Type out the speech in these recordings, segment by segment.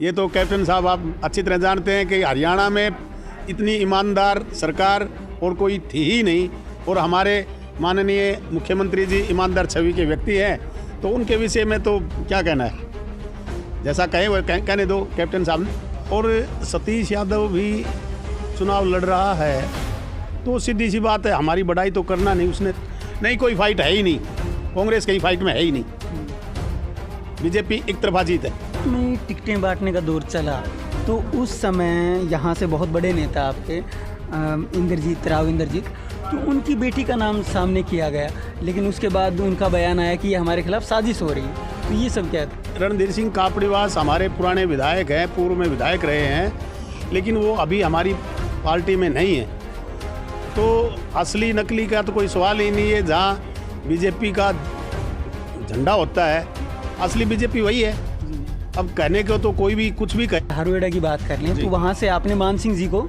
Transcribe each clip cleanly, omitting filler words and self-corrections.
ये तो कैप्टन साहब आप अच्छी तरह जानते हैं कि हरियाणा में इतनी ईमानदार सरकार और कोई थी ही नहीं, और हमारे माननीय मुख्यमंत्री जी ईमानदार छवि के व्यक्ति हैं, तो उनके विषय में तो क्या कहना है, जैसा कहे वो कहने दो कैप्टन साहब ने। और सतीश यादव भी चुनाव लड़ रहा है तो सीधी सी बात है, हमारी बड़ाई तो करना नहीं उसने, नहीं कोई फाइट है ही नहीं, कांग्रेस कहीं फाइट में है ही नहीं, बीजेपी एक तरफा जीत है। में टिकटें बांटने का दौर चला तो उस समय यहाँ से बहुत बड़े नेता आपके इंद्रजीत राव, तो उनकी बेटी का नाम सामने किया गया, लेकिन उसके बाद उनका बयान आया कि ये हमारे खिलाफ साजिश हो रही है, तो ये सब क्या था? रणधीर सिंह कापड़ीवास हमारे पुराने विधायक हैं, पूर्व में विधायक रहे हैं, लेकिन वो अभी हमारी पार्टी में नहीं है, तो असली नकली का तो कोई सवाल ही नहीं है। जहाँ बीजेपी का झंडा होता है, असली बीजेपी वही है। अब कहने को तो कोई भी कुछ भी कहे। धारूहेड़ा की बात कर लें तो वहाँ से आपने मान सिंह जी को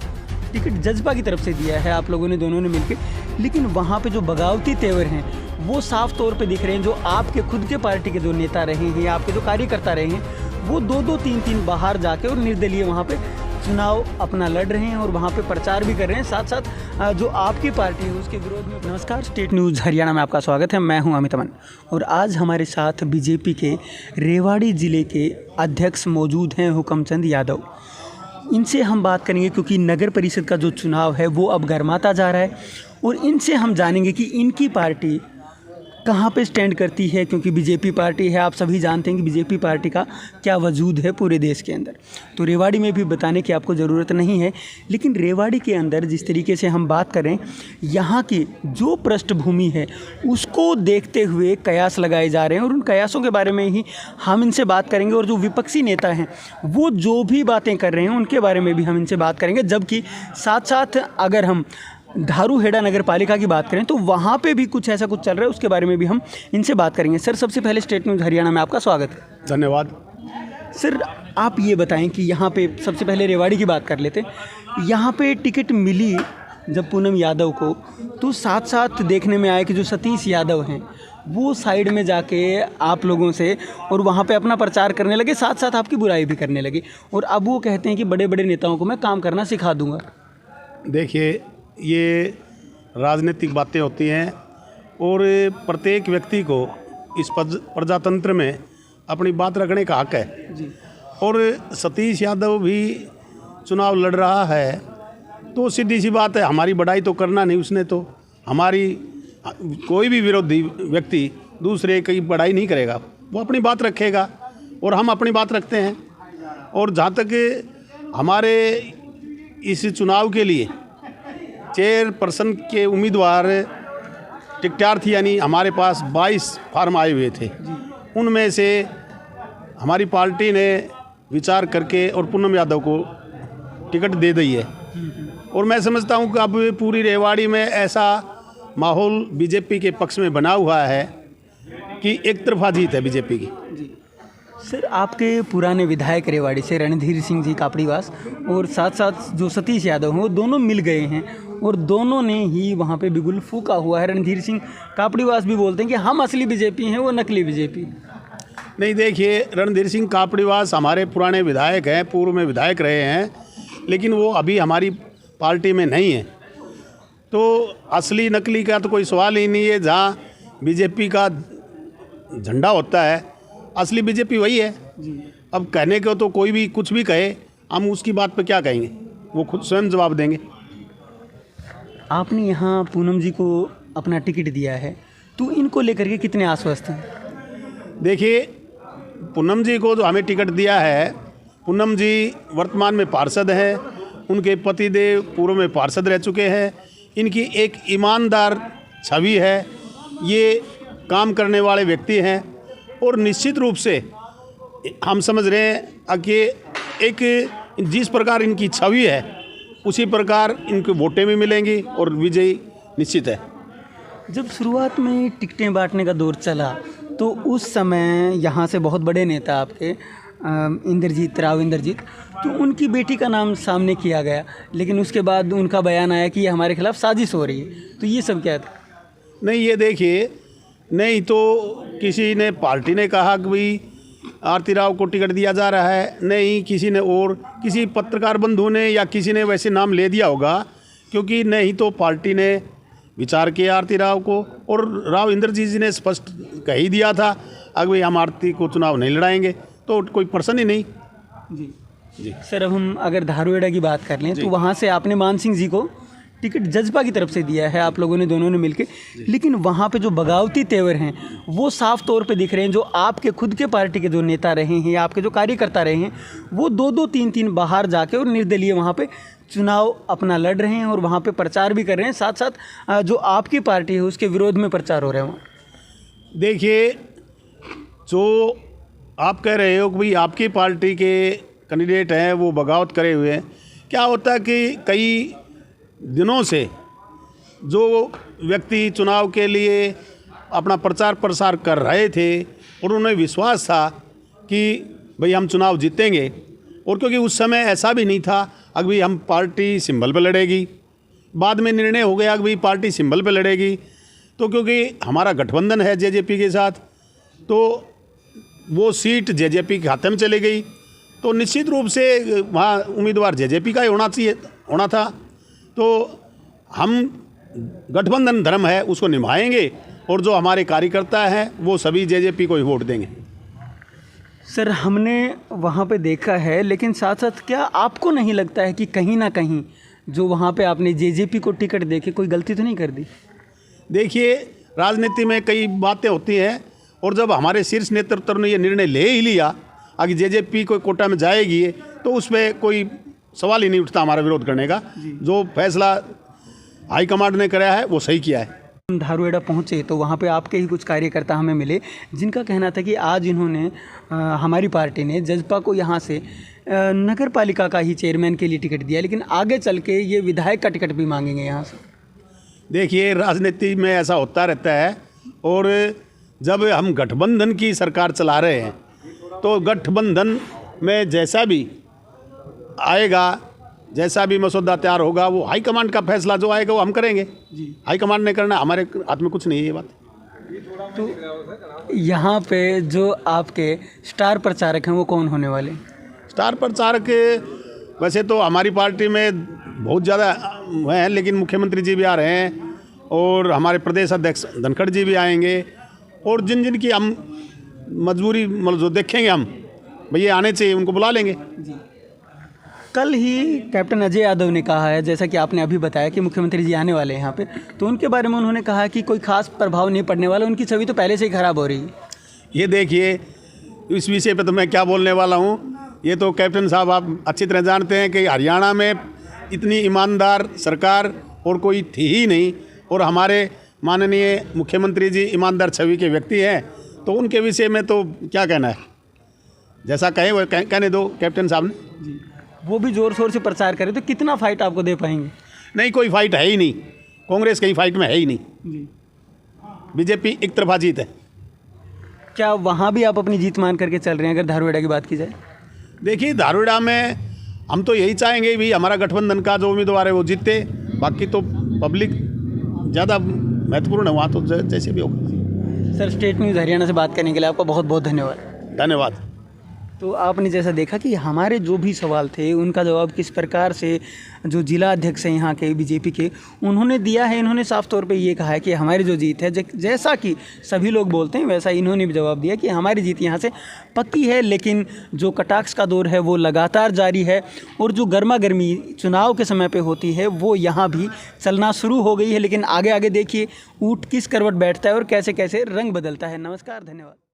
टिकट जज्बा की तरफ से दिया है, आप लोगों ने दोनों ने मिलकर, लेकिन वहाँ पे जो बगावती तेवर हैं वो साफ तौर पे दिख रहे हैं। जो आपके खुद के पार्टी के जो नेता रहे हैं, आपके जो कार्यकर्ता रहे हैं, वो 2-2, 3-3 बाहर जाके और निर्दलीय वहाँ पे चुनाव अपना लड़ रहे हैं और वहाँ पे प्रचार भी कर रहे हैं, साथ साथ जो आपकी पार्टी है उसके विरोध में। नमस्कार, स्टेट न्यूज़ हरियाणा में आपका स्वागत है। मैं हूँ अमित अमन और आज हमारे साथ बीजेपी के रेवाड़ी ज़िले के अध्यक्ष मौजूद हैं, हुकमचंद यादव। इनसे हम बात करेंगे क्योंकि नगर परिषद का जो चुनाव है वो अब गर्माता जा रहा है, और इनसे हम जानेंगे कि इनकी पार्टी कहाँ पे स्टैंड करती है, क्योंकि बीजेपी पार्टी है, आप सभी जानते हैं कि बीजेपी पार्टी का क्या वजूद है पूरे देश के अंदर। तो रेवाड़ी में भी बताने की आपको ज़रूरत नहीं है, लेकिन रेवाड़ी के अंदर जिस तरीके से हम बात करें, यहाँ की जो पृष्ठभूमि है उसको देखते हुए कयास लगाए जा रहे हैं, और उन कयासों के बारे में ही हम इनसे बात करेंगे। और जो विपक्षी नेता हैं वो जो भी बातें कर रहे हैं उनके बारे में भी हम इनसे बात करेंगे। जबकि साथ साथ अगर हम धारूहेड़ा नगर पालिका की बात करें तो वहाँ पे भी कुछ ऐसा कुछ चल रहा है, उसके बारे में भी हम इनसे बात करेंगे। सर, सबसे पहले स्टेट न्यूज़ हरियाणा में आपका स्वागत है। धन्यवाद। सर, आप ये बताएं कि यहाँ पे सबसे पहले रेवाड़ी की बात कर लेते हैं। यहाँ पे टिकट मिली जब पूनम यादव को, तो साथ साथ देखने में आया कि जो सतीश यादव हैं वो साइड में जाके आप लोगों से और वहाँ पे अपना प्रचार करने लगे, साथ साथ आपकी बुराई भी करने लगे, और अब वो कहते हैं कि बड़े बड़े नेताओं को मैं काम करना सिखा दूँगा। देखिए, ये राजनीतिक बातें होती हैं और प्रत्येक व्यक्ति को इस प्रजातंत्र में अपनी बात रखने का हक है जी। और सतीश यादव भी चुनाव लड़ रहा है तो सीधी सी बात है, हमारी बड़ाई तो करना नहीं उसने, तो हमारी कोई भी विरोधी व्यक्ति दूसरे की बड़ाई नहीं करेगा, वो अपनी बात रखेगा और हम अपनी बात रखते हैं। और जहाँ तक हमारे इस चुनाव के लिए चेयरपर्सन के उम्मीदवार टिकटार्थी, यानी हमारे पास 22 फार्म आए हुए थे, उनमें से हमारी पार्टी ने विचार करके और पूनम यादव को टिकट दे दी है। और मैं समझता हूं कि अब पूरी रेवाड़ी में ऐसा माहौल बीजेपी के पक्ष में बना हुआ है कि एक तरफा जीत है बीजेपी की। सर, आपके पुराने विधायक रेवाड़ी से रणधीर सिंह जी कापड़ीवास और साथ साथ जो सतीश यादव हैं वो दोनों मिल गए हैं और दोनों ने ही वहाँ पे बिगुल फूका हुआ है। रणधीर सिंह कापड़ीवास भी बोलते हैं कि हम असली बीजेपी हैं, वो नकली बीजेपी। नहीं, देखिए, रणधीर सिंह कापड़ीवास हमारे पुराने विधायक हैं, पूर्व में विधायक रहे हैं, लेकिन वो अभी हमारी पार्टी में नहीं है, तो असली नकली का तो कोई सवाल ही नहीं है। जहाँ बीजेपी का झंडा होता है, असली बीजेपी वही है। अब कहने को तो कोई भी कुछ भी कहे, हम उसकी बात पे क्या कहेंगे, वो खुद स्वयं जवाब देंगे। आपने यहाँ पूनम जी को अपना टिकट दिया है, तो इनको लेकर के कितने आश्वस्त हैं? देखिए, पूनम जी को जो हमें टिकट दिया है, पूनम जी वर्तमान में पार्षद हैं, उनके पतिदेव पूर्व में पार्षद रह चुके हैं, इनकी एक ईमानदार छवि है, ये काम करने वाले व्यक्ति हैं, और निश्चित रूप से हम समझ रहे हैं कि एक जिस प्रकार इनकी छवि है उसी प्रकार इनको वोटें भी मिलेंगी और विजयी निश्चित है। जब शुरुआत में टिकटें बांटने का दौर चला तो उस समय यहाँ से बहुत बड़े नेता आपके इंद्रजीत राव, तो उनकी बेटी का नाम सामने किया गया, लेकिन उसके बाद उनका बयान आया कि ये हमारे खिलाफ साजिश हो रही है, तो ये सब क्या था? नहीं, ये देखिए, नहीं तो किसी ने पार्टी ने कहा कि भाई आरती राव को टिकट दिया जा रहा है, नहीं किसी ने और किसी पत्रकार बंधु ने या किसी ने वैसे नाम ले दिया होगा, क्योंकि नहीं तो पार्टी ने विचार किया आरती राव को, और राव इंद्रजीत जी ने स्पष्ट कह ही दिया था अगर भाई हम आरती को चुनाव नहीं लड़ाएंगे, तो कोई पर्सन ही नहीं। जी सर, अब हम अगर धारूहेड़ा की बात कर लें तो वहाँ से आपने मान सिंह जी को टिकट जजपा की तरफ से दिया है, आप लोगों ने दोनों ने मिलके, लेकिन वहाँ पे जो बगावती तेवर हैं वो साफ तौर पे दिख रहे हैं। जो आपके खुद के पार्टी के जो नेता रहे हैं या आपके जो कार्यकर्ता रहे हैं वो 2-2 3-3 बाहर जाके और निर्दलीय वहाँ पे चुनाव अपना लड़ रहे हैं और वहाँ पे प्रचार भी कर रहे हैं, साथ साथ जो आपकी पार्टी है उसके विरोध में प्रचार हो रहे हैं वहाँ। देखिए, जो आप कह रहे हो कि भाई आपकी पार्टी के कैंडिडेट हैं वो बगावत करे हुए हैं, क्या होता है कि कई दिनों से जो व्यक्ति चुनाव के लिए अपना प्रचार प्रसार कर रहे थे और उन्हें विश्वास था कि भाई हम चुनाव जीतेंगे, और क्योंकि उस समय ऐसा भी नहीं था अगर भाई हम पार्टी सिंबल पे लड़ेगी, बाद में निर्णय हो गया कि भाई पार्टी सिंबल पे लड़ेगी, तो क्योंकि हमारा गठबंधन है जेजेपी के साथ, तो वो सीट जेजेपी के खाते में चली गई, तो निश्चित रूप से वहाँ उम्मीदवार जेजेपी का ही होना था। तो हम गठबंधन धर्म है उसको निभाएंगे, और जो हमारे कार्यकर्ता हैं वो सभी जेजेपी को ही वोट देंगे। सर, हमने वहाँ पे देखा है, लेकिन साथ साथ क्या आपको नहीं लगता है कि कहीं ना कहीं जो वहाँ पे आपने जेजेपी को टिकट दे के कोई गलती तो नहीं कर दी? देखिए, राजनीति में कई बातें होती हैं, और जब हमारे शीर्ष नेतृत्व ने ये निर्णय ले ही लिया अगर जेजेपी कोई कोटा में जाएगी तो उस पर कोई सवाल ही नहीं उठता हमारा विरोध करने का। जो फैसला हाईकमांड ने कराया है वो सही किया है। हम धारूहेड़ा पहुँचे तो वहाँ पे आपके ही कुछ कार्यकर्ता हमें मिले जिनका कहना था कि आज इन्होंने हमारी पार्टी ने जजपा को यहाँ से नगर पालिका का ही चेयरमैन के लिए टिकट दिया, लेकिन आगे चल के ये विधायक का टिकट भी मांगेंगे यहाँ से। देखिए, राजनीति में ऐसा होता रहता है, और जब हम गठबंधन की सरकार चला रहे हैं तो गठबंधन में जैसा भी आएगा, जैसा भी मसौदा तैयार होगा, वो हाईकमांड का फैसला जो आएगा वो हम करेंगे। हाईकमांड ने करना, हमारे हाथ में कुछ नहीं है ये बात। तो यहाँ पे जो आपके स्टार प्रचारक हैं वो कौन होने वाले? स्टार प्रचारक वैसे तो हमारी पार्टी में बहुत ज़्यादा हैं, लेकिन मुख्यमंत्री जी भी आ रहे हैं और हमारे प्रदेश अध्यक्ष धनखड़ जी भी आएंगे, और जिन जिन की हम मजबूरी मतलब जो देखेंगे हम भैया आने चाहिए उनको बुला लेंगे। कल ही कैप्टन अजय यादव ने कहा है, जैसा कि आपने अभी बताया कि मुख्यमंत्री जी आने वाले हैं यहाँ पे, तो उनके बारे में उन्होंने कहा कि कोई खास प्रभाव नहीं पड़ने वाला, उनकी छवि तो पहले से ही खराब हो रही है। ये देखिए, इस विषय पे तो मैं क्या बोलने वाला हूँ, ये तो कैप्टन साहब आप अच्छी तरह जानते हैं कि हरियाणा में इतनी ईमानदार सरकार और कोई थी ही नहीं, और हमारे माननीय मुख्यमंत्री जी ईमानदार छवि के व्यक्ति हैं, तो उनके विषय में तो क्या कहना है, जैसा कहे वो कहने दो कैप्टन साहब ने। जी, वो भी ज़ोर शोर से प्रचार करें तो कितना फाइट आपको दे पाएंगे? नहीं, कोई फाइट है ही नहीं, कांग्रेस कहीं फाइट में है ही नहीं जी। बीजेपी एक तरफा जीत है। क्या वहाँ भी आप अपनी जीत मान करके चल रहे हैं अगर धारूहेड़ा की बात की जाए? देखिए, धारूहेड़ा में हम तो यही चाहेंगे भी हमारा गठबंधन का जो उम्मीदवार है वो जीते, बाकी तो पब्लिक ज़्यादा महत्वपूर्ण है वहाँ, तो जैसे भी होगा। सर, स्टेट न्यूज़ हरियाणा से बात करने के लिए आपका बहुत बहुत धन्यवाद। धन्यवाद। तो आपने जैसा देखा कि हमारे जो भी सवाल थे उनका जवाब किस प्रकार से जो जिला अध्यक्ष हैं यहाँ के बीजेपी के उन्होंने दिया है। इन्होंने साफ तौर पे ये कहा है कि हमारी जो जीत है, जैसा कि सभी लोग बोलते हैं वैसा इन्होंने भी जवाब दिया कि हमारी जीत यहाँ से पक्की है, लेकिन जो कटाक्ष का दौर है वो लगातार जारी है और जो गर्मा गर्मी चुनाव के समय पर होती है वो यहाँ भी चलना शुरू हो गई है। लेकिन आगे आगे देखिए ऊँट किस करवट बैठता है और कैसे कैसे रंग बदलता है। नमस्कार, धन्यवाद।